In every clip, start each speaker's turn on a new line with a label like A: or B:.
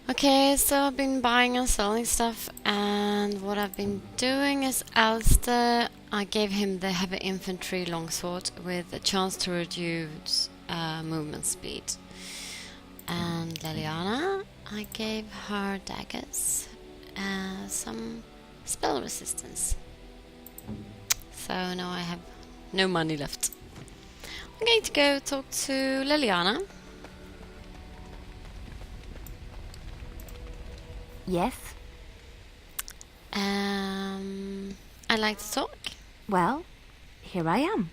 A: Okay, so I've been buying and selling stuff, and what I've been doing is Alistair, I gave him the heavy infantry longsword with a chance to reduce movement speed. And Leliana, I gave her daggers, some spell resistance. So now I have no money left. I'm going to go talk to Leliana.
B: Yes?
A: I like to talk.
B: Well, here I am.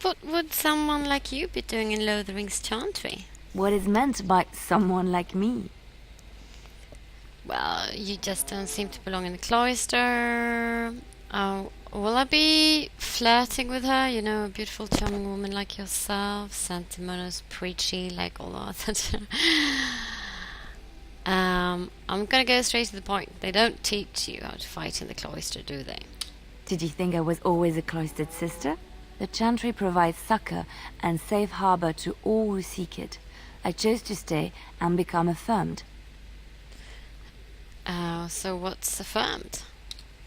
A: What would someone like you be doing in Lothering's chantry?
B: What is meant by someone like me?
A: Well, you just don't seem to belong in the cloister. Will I be flirting with her? You know, a beautiful, charming woman like yourself, sentimental, preachy, like all that. I'm gonna go straight to the point. They don't teach you how to fight in the cloister, do they?
B: Did you think I was always a cloistered sister? The chantry provides succor and safe harbor to all who seek it. I chose to stay and become affirmed.
A: So what's affirmed?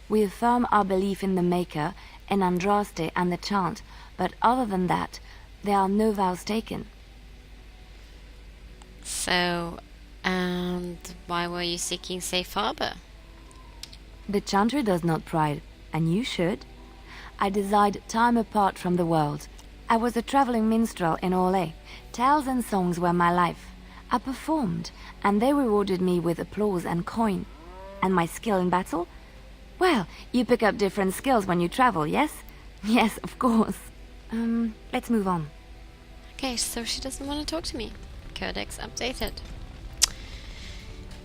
B: We affirm our belief in the Maker, in Andraste and the chant, but other than that, there are no vows taken.
A: So, and why were you seeking safe harbor?
B: The chantry does not pride, and you should. I desired time apart from the world. I was a traveling minstrel in Orlais. Tales and songs were my life. I performed, and they rewarded me with applause and coin. And my skill in battle? Well, you pick up different skills when you travel, yes? Yes, of course. Let's move on.
A: Okay, so she doesn't want to talk to me. Codex updated.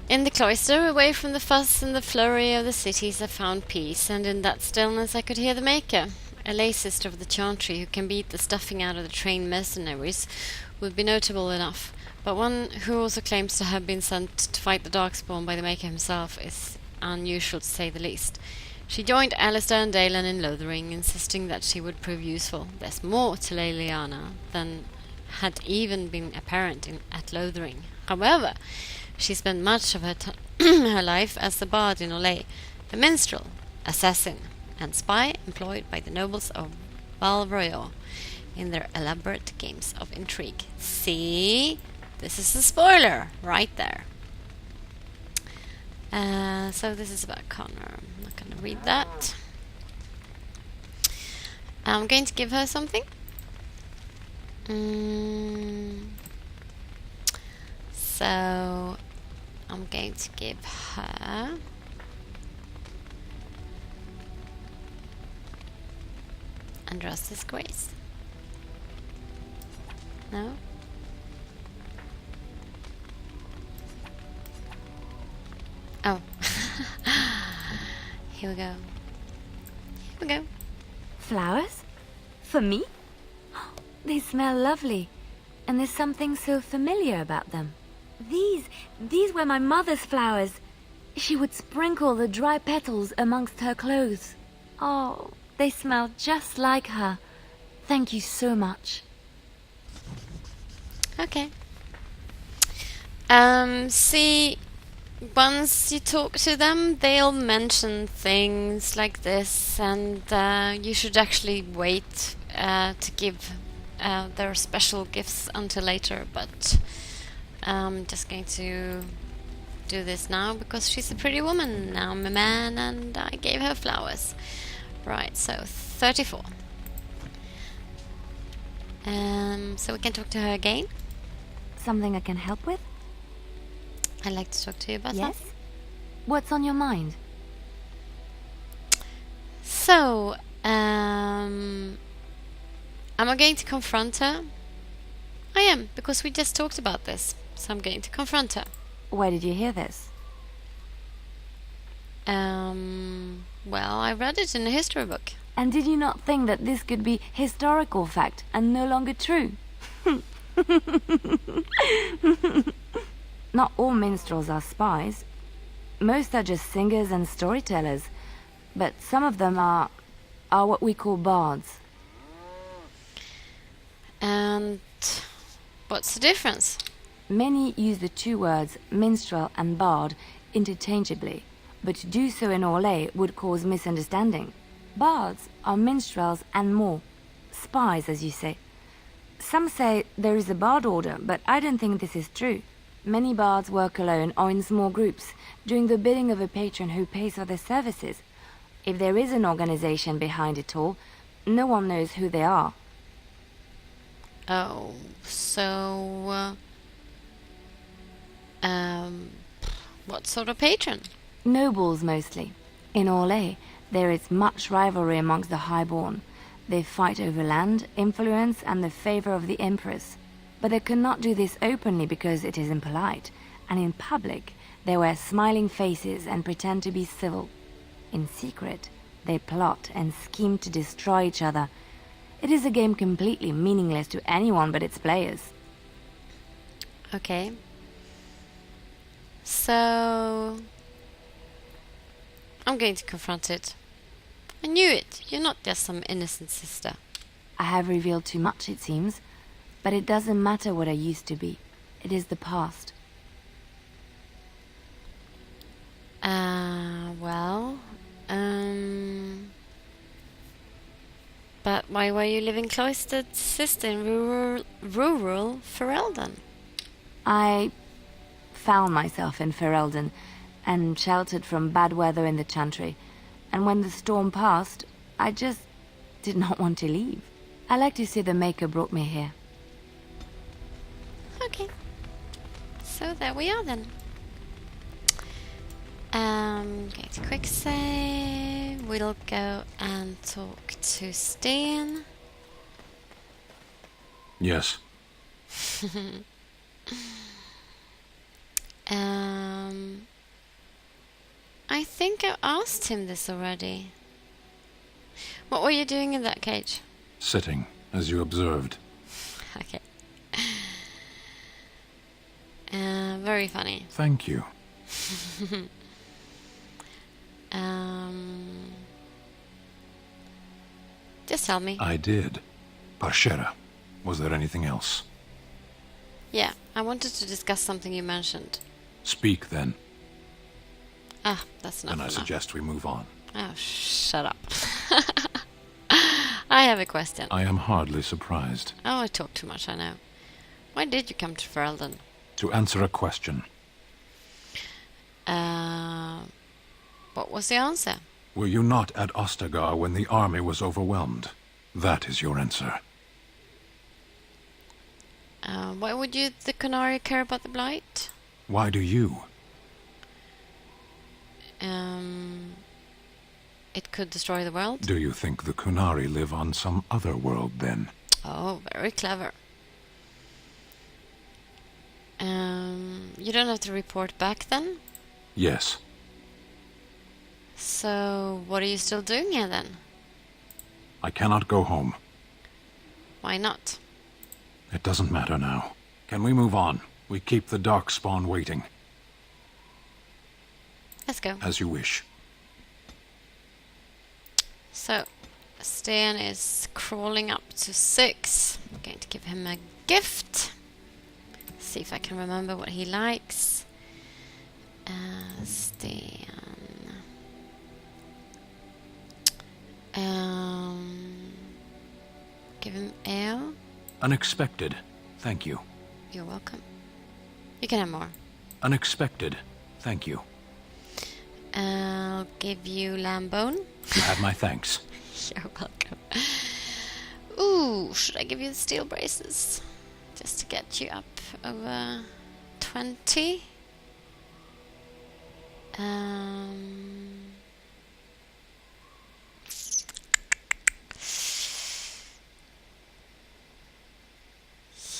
A: In the cloister, away from the fuss and the flurry of the cities, I found peace, and in that stillness I could hear the Maker. A lay sister of the chantry who can beat the stuffing out of the trained mercenaries would be notable enough, but one who also claims to have been sent to fight the Darkspawn by the Maker himself is unusual to say the least. She joined Alistair and Dalen in Lothering, insisting that she would prove useful. There's more to Leliana than had even been apparent at Lothering. However, she spent much of her life as the bard in Orlais, the minstrel, assassin, and spy employed by the nobles of Valroyo in their elaborate games of intrigue. See? This is a spoiler right there. So this is about Connor. I'm not going to read that. I'm going to give her something. So I'm going to give her Andraste's Grace. No? Oh. Here we go. Here we go.
B: Flowers? For me? They smell lovely, and there's something so familiar about them. These were my mother's flowers. She would sprinkle the dry petals amongst her clothes. Oh, they smell just like her. Thank you so much.
A: Okay. See, once you talk to them, they'll mention things like this, and you should actually wait to give their special gifts until later, but I'm just going to do this now because she's a pretty woman. Now I'm a man and I gave her flowers. Right, so 34. So we can talk to her again.
B: Something I can help with?
A: I'd like to talk to you about
B: Yes?
A: something.
B: What's on your mind?
A: So, am I going to confront her? I am, because we just talked about this. So I'm going to confront her.
B: Where did you hear this?
A: Well, I read it in a history book.
B: And did you not think that this could be historical fact and no longer true? Not all minstrels are spies. Most are just singers and storytellers. But some of them are what we call bards.
A: And what's the difference?
B: Many use the two words minstrel and bard interchangeably, but to do so in Orlais would cause misunderstanding. Bards are minstrels and more. Spies, as you say. Some say there is a bard order, but I don't think this is true. Many bards work alone or in small groups, doing the bidding of a patron who pays for their services. If there is an organization behind it all, no one knows who they are.
A: Oh, so... what sort of patron?
B: Nobles, mostly. In Orlais, there is much rivalry amongst the highborn. They fight over land, influence, and the favor of the empress. But they cannot do this openly because it is impolite, and in public, they wear smiling faces and pretend to be civil. In secret, they plot and scheme to destroy each other. It is a game completely meaningless to anyone but its players.
A: Okay. So... I'm going to confront it. I knew it. You're not just some innocent sister.
B: I have revealed too much, it seems. But it doesn't matter what I used to be. It is the past.
A: Well... But why were you living cloistered, sister, in rural Ferelden?
B: I found myself in Ferelden and sheltered from bad weather in the Chantry. And when the storm passed, I just did not want to leave. I like to say the Maker brought me here.
A: Okay. So there we are then. Going to quick save. We'll go and talk to Sten.
C: Yes.
A: I think I asked him this already. What were you doing in that cage?
C: Sitting, as you observed.
A: Okay. Very funny.
C: Thank you.
A: Just tell me.
C: I did. Parshera. Was there anything else?
A: Yeah, I wanted to discuss something you mentioned.
C: Speak, then.
A: Ah, that's not
C: Then I
A: enough.
C: suggest we move on.
A: Oh, shut up. I have a question.
C: I am hardly surprised.
A: Oh, I talk too much, I know. Why did you come to Ferelden?
C: To answer a question.
A: What was the answer?
C: Were you not at Ostagar when the army was overwhelmed? That is your answer.
A: Why would you, the Qunari, care about the Blight?
C: Why do you?
A: It could destroy the world.
C: Do you think the Qunari live on some other world, then?
A: Oh, very clever. You don't have to report back, then?
C: Yes.
A: So, what are you still doing here, then?
C: I cannot go home.
A: Why not?
C: It doesn't matter now. Can we move on? We keep the Darkspawn waiting.
A: Let's go.
C: As you wish.
A: So, Sten is crawling up to 6. I'm going to give him a gift. See if I can remember what he likes. Sten. Give him ale.
C: Unexpected. Thank you.
A: You're welcome. You can have more.
C: Unexpected. Thank you.
A: I'll give you lambone.
C: You have my thanks.
A: You're welcome. Ooh, should I give you the steel braces? Just to get you up over 20.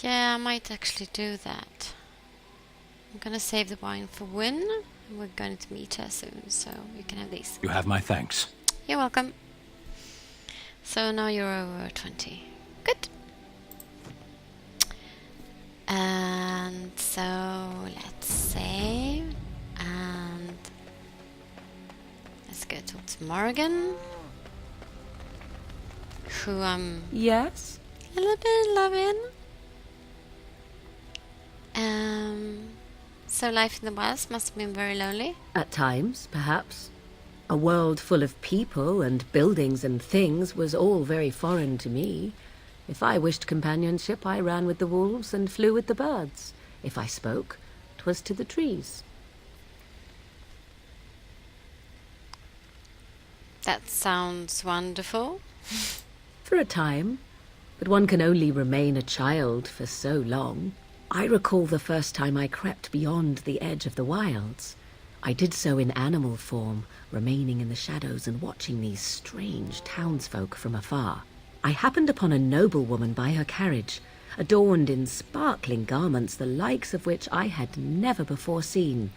A: Yeah, I might actually do that. I'm gonna save the wine for Wynn. We're going to meet her soon, so you can have these.
C: You have my thanks.
A: You're welcome. So now you're over 20. Good. And so let's save. And let's go talk to Morrigan, who I'm
D: Yes?
A: a little bit loving. So life in the wilds must have been very lonely.
D: At times, perhaps. A world full of people and buildings and things was all very foreign to me. If I wished companionship, I ran with the wolves and flew with the birds. If I spoke, 'twas to the trees.
A: That sounds wonderful.
D: For a time, but one can only remain a child for so long. I recall the first time I crept beyond the edge of the wilds. I did so in animal form, remaining in the shadows and watching these strange townsfolk from afar. I happened upon a noblewoman by her carriage, adorned in sparkling garments the likes of which I had never before seen.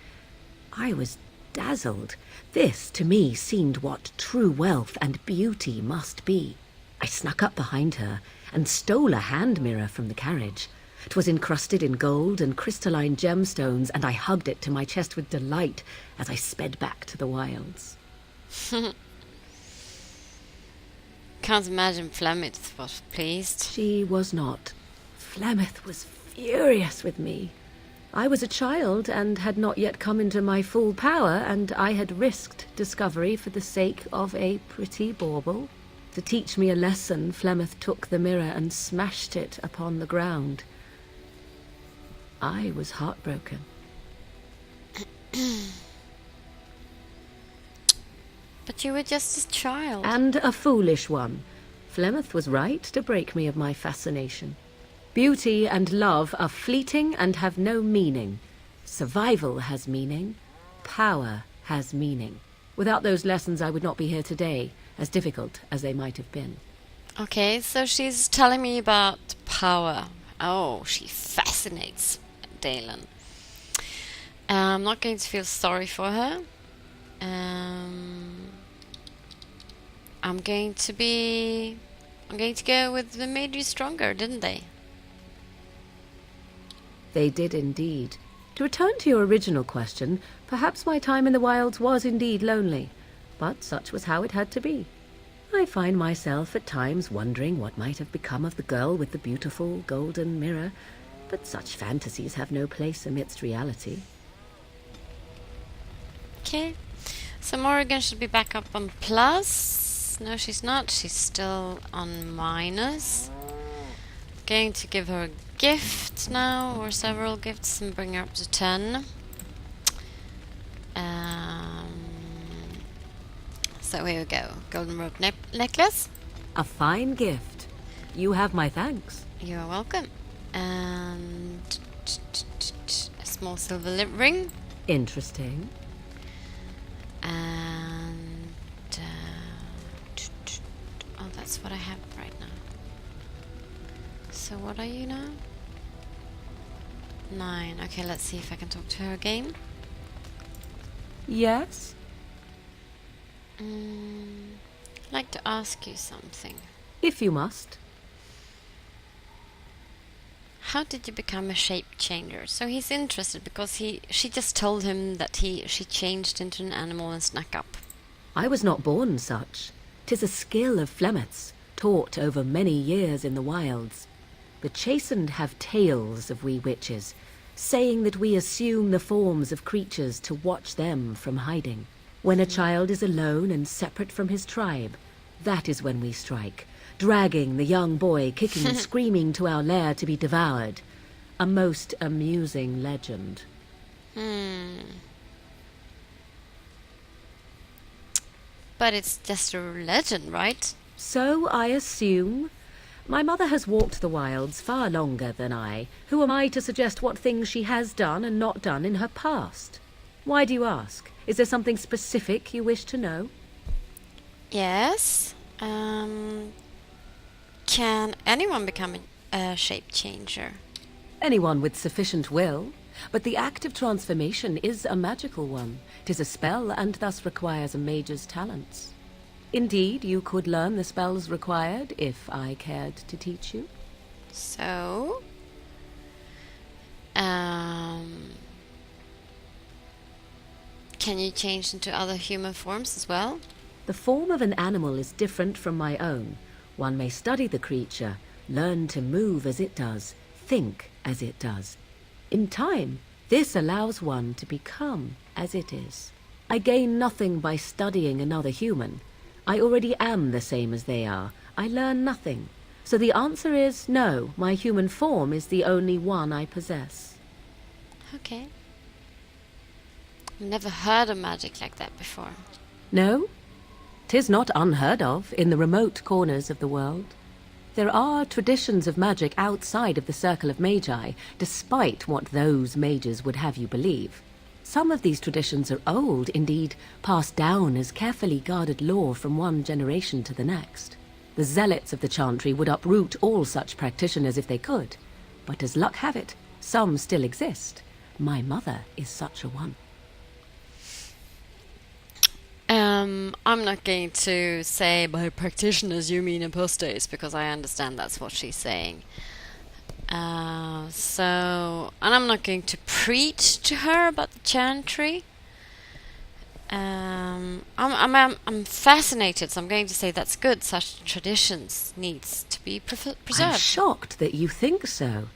D: I was dazzled. This, to me, seemed what true wealth and beauty must be. I snuck up behind her and stole a hand mirror from the carriage. 'Twas encrusted in gold and crystalline gemstones, and I hugged it to my chest with delight as I sped back to the wilds.
A: Can't imagine Flemeth was pleased.
D: She was not. Flemeth was furious with me. I was a child and had not yet come into my full power, and I had risked discovery for the sake of a pretty bauble. To teach me a lesson, Flemeth took the mirror and smashed it upon the ground. I was heartbroken.
A: But you were just a child.
D: And a foolish one. Flemeth was right to break me of my fascination. Beauty and love are fleeting and have no meaning. Survival has meaning. Power has meaning. Without those lessons, I would not be here today, as difficult as they might have been.
A: Okay, so she's telling me about power. Oh, she fascinates Dalen. I'm not going to feel sorry for her. I'm going to go with the made you stronger, didn't they?
D: They did indeed. To return to your original question, perhaps my time in the wilds was indeed lonely, but such was how it had to be. I find myself at times wondering what might have become of the girl with the beautiful golden mirror, but such fantasies have no place amidst reality.
A: Okay, so Morrigan should be back up on plus. No, she's not. She's still on minus. Going to give her a gift now, or several gifts, and bring her up to 10. So here we go. Golden rope necklace.
D: A fine gift. You have my thanks.
A: You're welcome. And a small silver ring.
D: Interesting.
A: And oh, that's what I have right now. So what are you now? 9. Okay, let's see if I can talk to her again.
D: Yes?
A: I'd like to ask you something.
D: If you must.
A: How did you become a shape changer? So he's interested because she just told him that she changed into an animal and snuck up.
D: I was not born such. 'Tis a skill of Flemeth's, taught over many years in the wilds. The chastened have tales of we witches, saying that we assume the forms of creatures to watch them from hiding. When a child is alone and separate from his tribe, that is when we strike, dragging the young boy kicking and screaming to our lair to be devoured. A most amusing legend.
A: But it's just a legend, right?
D: So I assume. My mother has walked the wilds far longer than I. Who am I to suggest what things she has done and not done in her past? Why do you ask? Is there something specific you wish to know?
A: Yes. Can anyone become a shape changer?
D: Anyone with sufficient will. But the act of transformation is a magical one. 'Tis a spell and thus requires a mage's talents. Indeed, you could learn the spells required if I cared to teach you.
A: So, can you change into other human forms as well?
D: The form of an animal is different from my own. One may study the creature, learn to move as it does, think as it does. In time, this allows one to become as it is. I gain nothing by studying another human. I already am the same as they are. I learn nothing. So the answer is no, my human form is the only one I possess.
A: Okay. I've never heard of magic like that before.
D: No? 'Tis not unheard of in the remote corners of the world. There are traditions of magic outside of the circle of magi, despite what those mages would have you believe. Some of these traditions are old, indeed, passed down as carefully guarded lore from one generation to the next. The zealots of the chantry would uproot all such practitioners if they could. But as luck have it, some still exist. My mother is such a one.
A: I'm not going to say by practitioners you mean apostates, because I understand that's what she's saying. And I'm not going to preach to her about the chantry. I'm fascinated, so I'm going to say that's good. Such traditions needs to be preserved.
D: I'm shocked that you think so,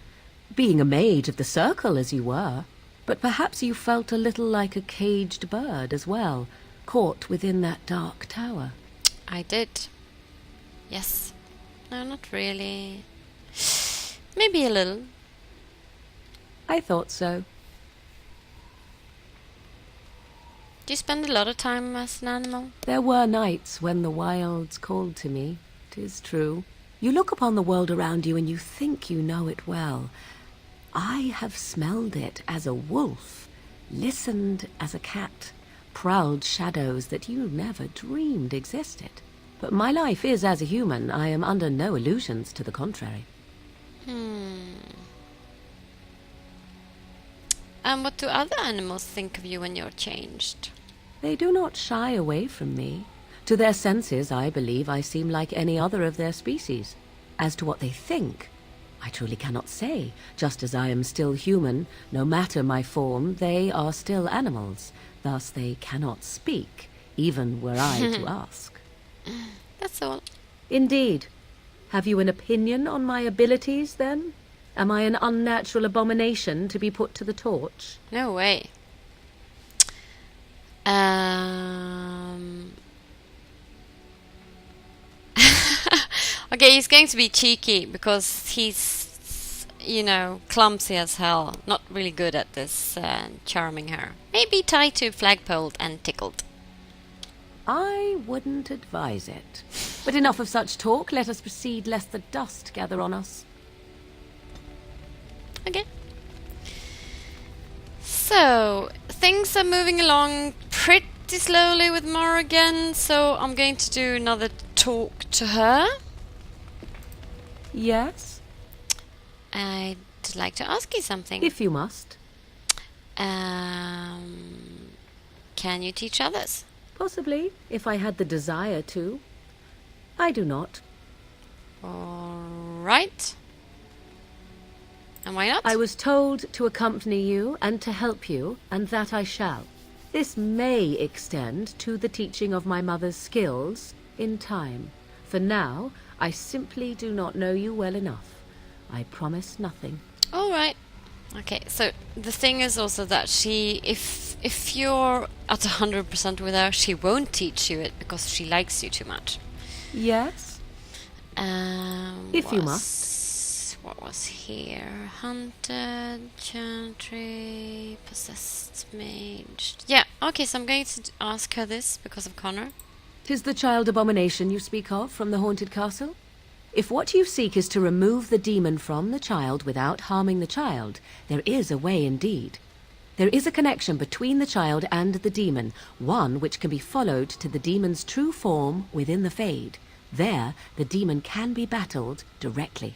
D: being a mage of the circle as you were. But perhaps you felt a little like a caged bird as well, caught within that dark tower.
A: I did. Yes. No, not really. Maybe a little.
D: I thought so.
A: Do you spend a lot of time as an animal?
D: There were nights when the wilds called to me, 'tis true. You look upon the world around you and you think you know it well. I have smelled it as a wolf, listened as a cat, prowled shadows that you never dreamed existed. But my life is as a human. I am under no illusions to the contrary.
A: And what do other animals think of you when you're changed?
D: They do not shy away from me. To their senses, I believe I seem like any other of their species. As to what they think, I truly cannot say. Just as I am still human, no matter my form, they are still animals. Thus they cannot speak, even were I to ask.
A: That's all.
D: Indeed. Have you an opinion on my abilities, then? Am I an unnatural abomination to be put to the torch?
A: No way. Okay, he's going to be cheeky because he's, clumsy as hell. Not really good at this charming her. Maybe tied to a flagpole and tickled.
D: I wouldn't advise it. But enough of such talk. Let us proceed, lest the dust gather on us.
A: Okay. So, things are moving along pretty slowly with Morrigan, so I'm going to do another talk to her.
D: Yes?
A: I'd like to ask you something.
D: If you must.
A: Can you teach others?
D: Possibly, if I had the desire to. I do not.
A: All right. And why not?
D: I was told to accompany you and to help you, and that I shall. This may extend to the teaching of my mother's skills in time. For now, I simply do not know you well enough. I promise nothing.
A: All right. Okay, so the thing is also that if you're at 100% with her, she won't teach you it because she likes you too much.
D: Yes? If you must.
A: What was here? Hunted, chantry, possessed, mage. Yeah, okay, so I'm going to ask her this because of Connor.
D: 'Tis the child abomination you speak of from the haunted castle? If what you seek is to remove the demon from the child without harming the child, there is a way indeed. There is a connection between the child and the demon, one which can be followed to the demon's true form within the Fade. There, the demon can be battled directly.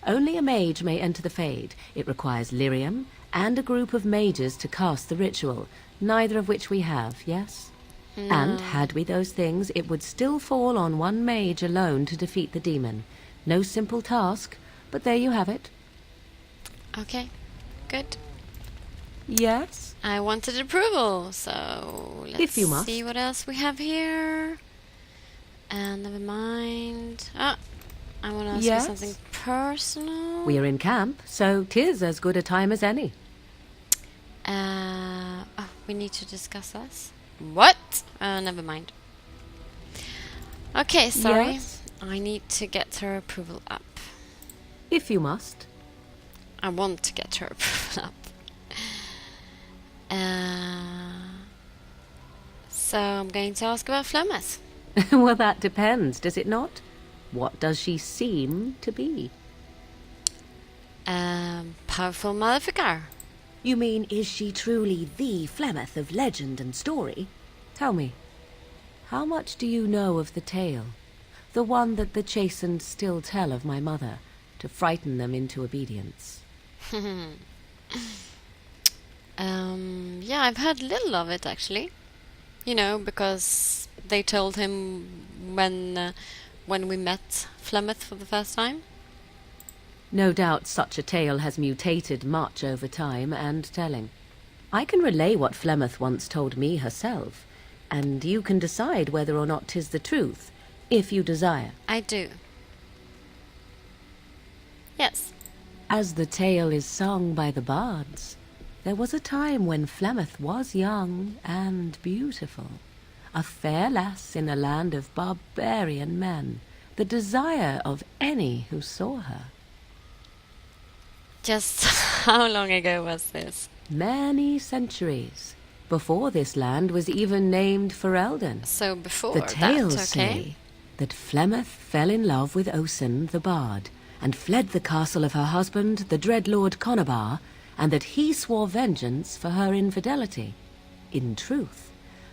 D: Only a mage may enter the Fade. It requires lyrium and a group of mages to cast the ritual, neither of which we have, yes?
A: No.
D: And had we those things, it would still fall on one mage alone to defeat the demon. No simple task, but there you have it.
A: Okay, good.
D: Yes?
A: I wanted approval, so let's
D: If you must.
A: see what else we have here. And never mind. I want to ask
D: Yes?
A: you something personal.
D: We are in camp, so 'tis as good a time as any.
A: We need to discuss this. What? Never mind. Okay, sorry.
D: Yes?
A: I need to get her approval up.
D: If you must.
A: I want to get her approval up. So I'm going to ask about Flemeth.
D: Well, that depends, does it not? What does she seem to be?
A: Powerful motherfucker.
D: You mean, is she truly the Flemeth of legend and story? Tell me, how much do you know of the tale? The one that the chastened still tell of my mother, to frighten them into obedience.
A: Yeah, I've heard little of it, actually. You know, because they told him when we met Flemeth for the first time.
D: No doubt such a tale has mutated much over time and telling. I can relay what Flemeth once told me herself, and you can decide whether or not 'tis the truth, if you desire.
A: I do. Yes.
D: As the tale is sung by the bards, there was a time when Flemeth was young and beautiful, a fair lass in a land of barbarian men, the desire of any who saw her.
A: Just how long ago was this?
D: Many centuries, before this land was even named Ferelden.
A: So before
D: The tales
A: that, okay?
D: say that Flemeth fell in love with Osen the bard, and fled the castle of her husband, the dread Lord Conabar, and that he swore vengeance for her infidelity. In truth,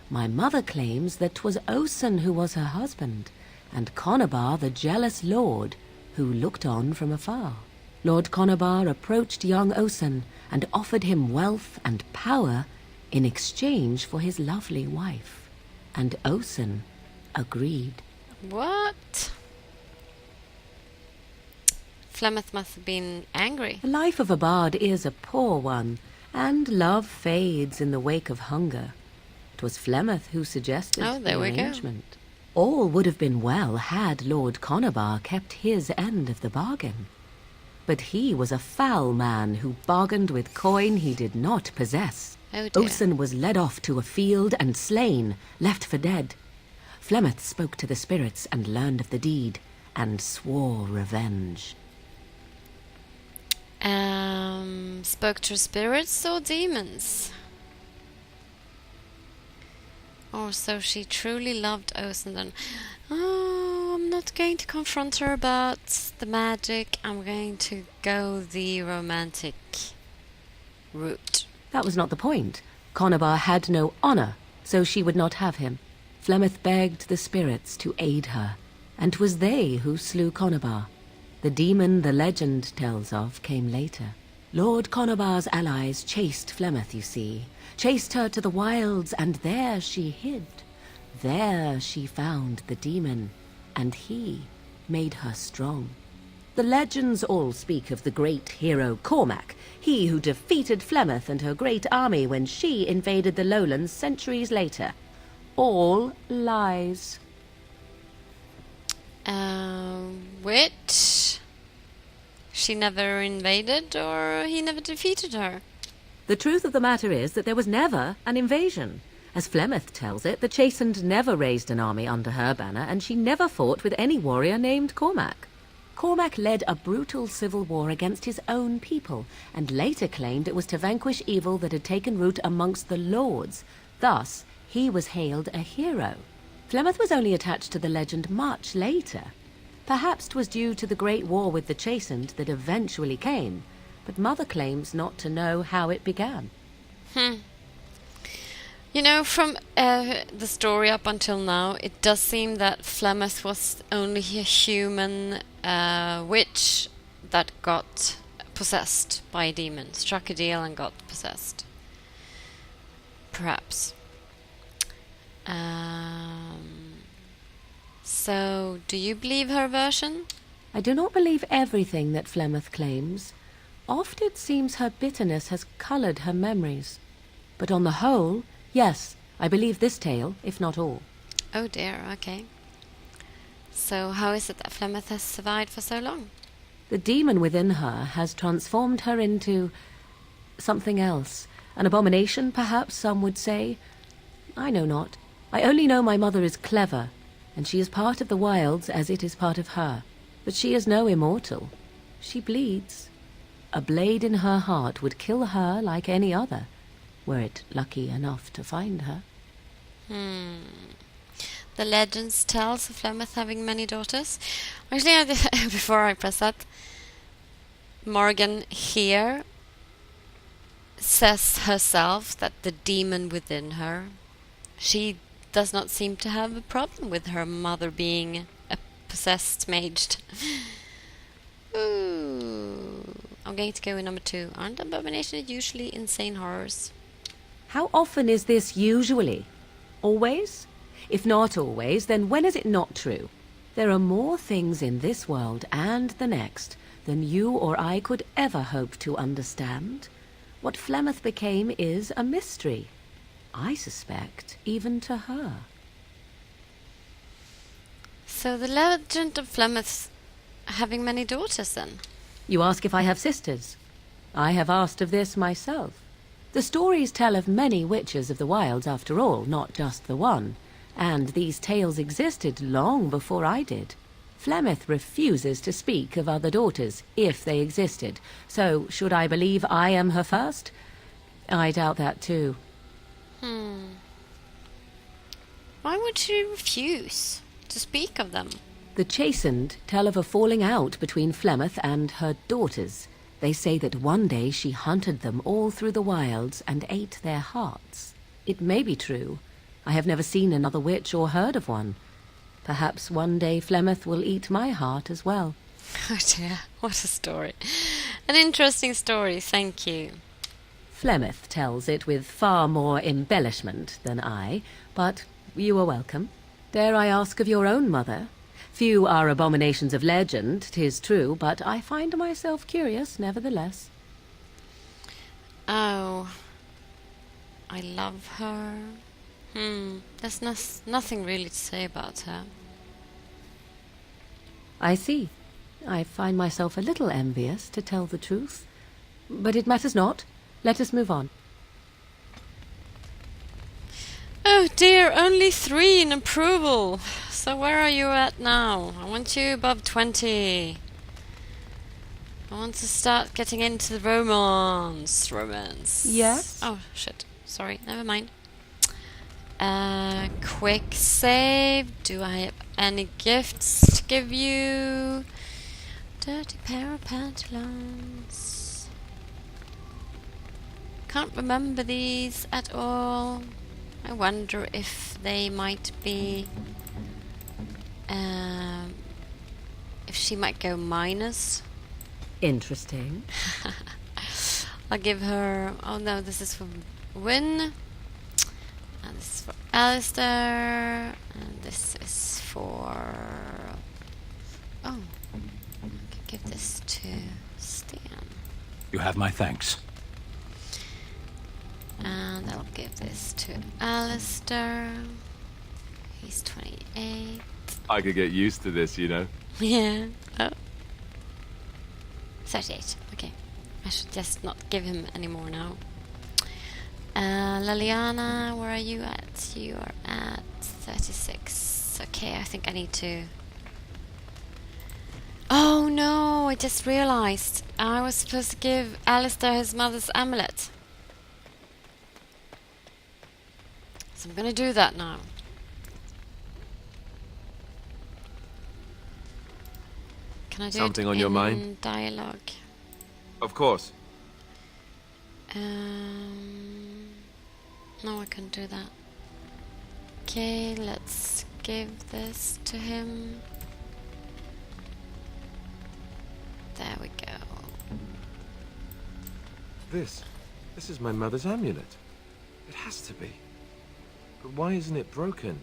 D: my mother claims that 'twas Osen who was her husband, and Conabar the jealous lord who looked on from afar. Lord Conabar approached young Osen and offered him wealth and power in exchange for his lovely wife, and Osen agreed.
A: What? Flemeth must have been angry.
D: The life of a bard is a poor one, and love fades in the wake of hunger. 'Twas Flemeth who suggested the arrangement. All would have been well had Lord Conabar kept his end of the bargain. But he was a foul man who bargained with coin he did not possess.
A: Oh dear.
D: Osen was led off to a field and slain, left for dead. Flemeth spoke to the spirits and learned of the deed, and swore revenge.
A: Spoke to spirits or demons? Or so she truly loved Osen then. Oh, I'm not going to confront her about the magic. I'm going to go the romantic route.
D: That was not the point. Conabar had no honor, so she would not have him. Flemeth begged the spirits to aid her, and 'twas they who slew Conabar. The demon the legend tells of came later. Lord Conabar's allies chased Flemeth, you see. Chased her to the wilds, and there she hid. There she found the demon, and he made her strong. The legends all speak of the great hero Cormac, he who defeated Flemeth and her great army when she invaded the lowlands centuries later. All lies.
A: Which? She never invaded, or he never defeated her?
D: The truth of the matter is that there was never an invasion. As Flemeth tells it, the Chastened never raised an army under her banner, and she never fought with any warrior named Cormac. Cormac led a brutal civil war against his own people, and later claimed it was to vanquish evil that had taken root amongst the lords. Thus, he was hailed a hero. Flemeth was only attached to the legend much later. Perhaps 'twas due to the great war with the Chastened that eventually came, but Mother claims not to know how it began.
A: You know, from the story up until now, it does seem that Flemeth was only a human witch that got possessed by a demon, struck a deal and got possessed. Perhaps. So, do you believe her version?
D: I do not believe everything that Flemeth claims. Oft it seems her bitterness has coloured her memories. But on the whole, yes, I believe this tale, if not all.
A: Oh dear, okay. So how is it that Flemeth has survived for so long?
D: The demon within her has transformed her into something else. An abomination, perhaps some would say. I know not. I only know my mother is clever, and she is part of the wilds as it is part of her. But she is no immortal. She bleeds. A blade in her heart would kill her like any other, were it lucky enough to find her.
A: The legends tells of Flemeth having many daughters. Actually, before I press that, Morrigan here says herself that the demon within her, she does not seem to have a problem with her mother being a possessed mage. Ooh. I'm going to go with number 2. Aren't abominations usually insane horrors?
D: How often is this usually? Always? If not always, then when is it not true? There are more things in this world and the next than you or I could ever hope to understand. What Flemeth became is a mystery. I suspect, even to her.
A: So the legend of Flemeth having many daughters then?
D: You ask if I have sisters. I have asked of this myself. The stories tell of many witches of the wilds after all, not just the one. And these tales existed long before I did. Flemeth refuses to speak of other daughters, if they existed. So, should I believe I am her first? I doubt that too.
A: Why would she refuse to speak of them?
D: The Chastened tell of a falling out between Flemeth and her daughters. They say that one day she hunted them all through the wilds and ate their hearts. It may be true. I have never seen another witch or heard of one. Perhaps one day Flemeth will eat my heart as well.
A: Oh dear, what a story. An interesting story, thank you.
D: Flemeth tells it with far more embellishment than I, but you are welcome. Dare I ask of your own mother? Few are abominations of legend, 'tis true, but I find myself curious nevertheless.
A: Oh, I love her. There's nothing really to say about her.
D: I see. I find myself a little envious, to tell the truth. But it matters not. Let us move on.
A: Oh dear, only 3 in approval. So where are you at now? I want you above 20. I want to start getting into the romance.
D: Yes?
A: Oh, shit. Sorry, never mind. Quick save. Do I have any gifts to give you? Dirty pair of pantaloons. Can't remember these at all. I wonder if they might be... if she might go minus.
D: Interesting.
A: I'll give her... Oh no, this is for Win. And this is for Alistair. And this is for... Oh, I can give this to Sten.
C: You have my thanks.
A: And I'll give this to Alistair. He's 28.
E: I could get used to this, you know.
A: Yeah. Oh. 38. Okay. I should just not give him any more now. Leliana, where are you at? You are at 36. Okay, I think I need to... Oh no, I just realized. I was supposed to give Alistair his mother's amulet. So I'm gonna do that now. Can I do
E: Something
A: it
E: on your
A: in
E: mind?
A: Dialogue.
E: Of course.
A: No, I can't do that. Okay, let's give this to him. There we go.
E: This is my mother's amulet. It has to be. But why isn't it broken?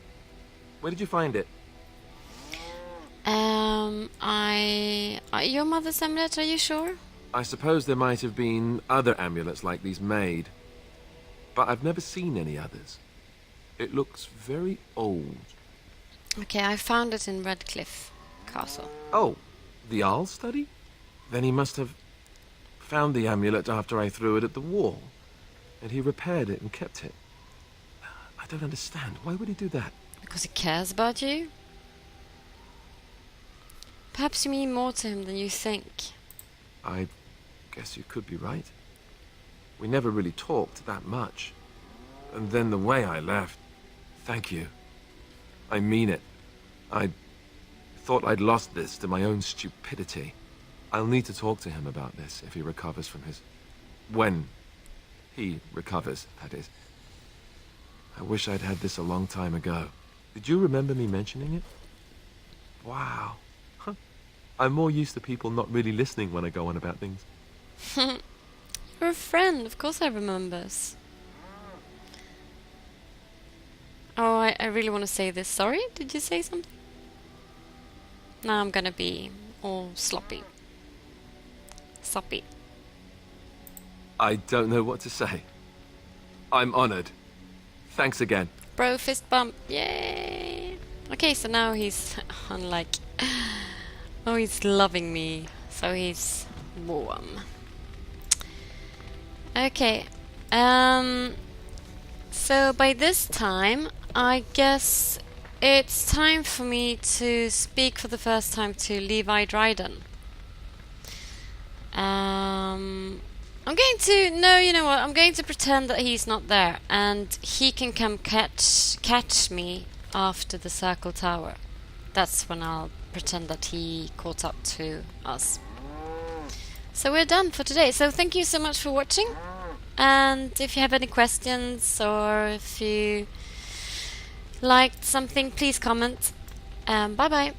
E: Where did you find it?
A: Your mother's amulet, are you sure?
E: I suppose there might have been other amulets like these made. But I've never seen any others. It looks very old.
A: Okay, I found it in Redcliffe Castle.
E: Oh, the Arl study? Then he must have found the amulet after I threw it at the wall. and he repaired it and kept it. I don't understand. Why would he do that?
A: Because he cares about you? Perhaps you mean more to him than you think.
E: I guess you could be right. We never really talked that much. And then the way I left... Thank you. I mean it. I thought I'd lost this to my own stupidity. I'll need to talk to him about this if he recovers from his... When he recovers, that is. I wish I'd had this a long time ago. Did you remember me mentioning it? Wow. Huh. I'm more used to people not really listening when I go on about things.
A: You're a friend, of course I remembers. Oh, I really want to say this. Sorry, did you say something? Now I'm gonna be all sloppy. Soppy.
E: I don't know what to say. I'm honored. Thanks again.
A: Bro fist bump. Yay! Okay, so now he's unlike... Oh, he's loving me. So he's warm. Okay. So by this time, I guess it's time for me to speak for the first time to Levi Dryden. I'm going to... No, you know what? I'm going to pretend that he's not there, and he can come catch me after the Circle Tower. That's when I'll pretend that he caught up to us. So we're done for today. So thank you so much for watching. And if you have any questions or if you liked something, please comment. Bye bye.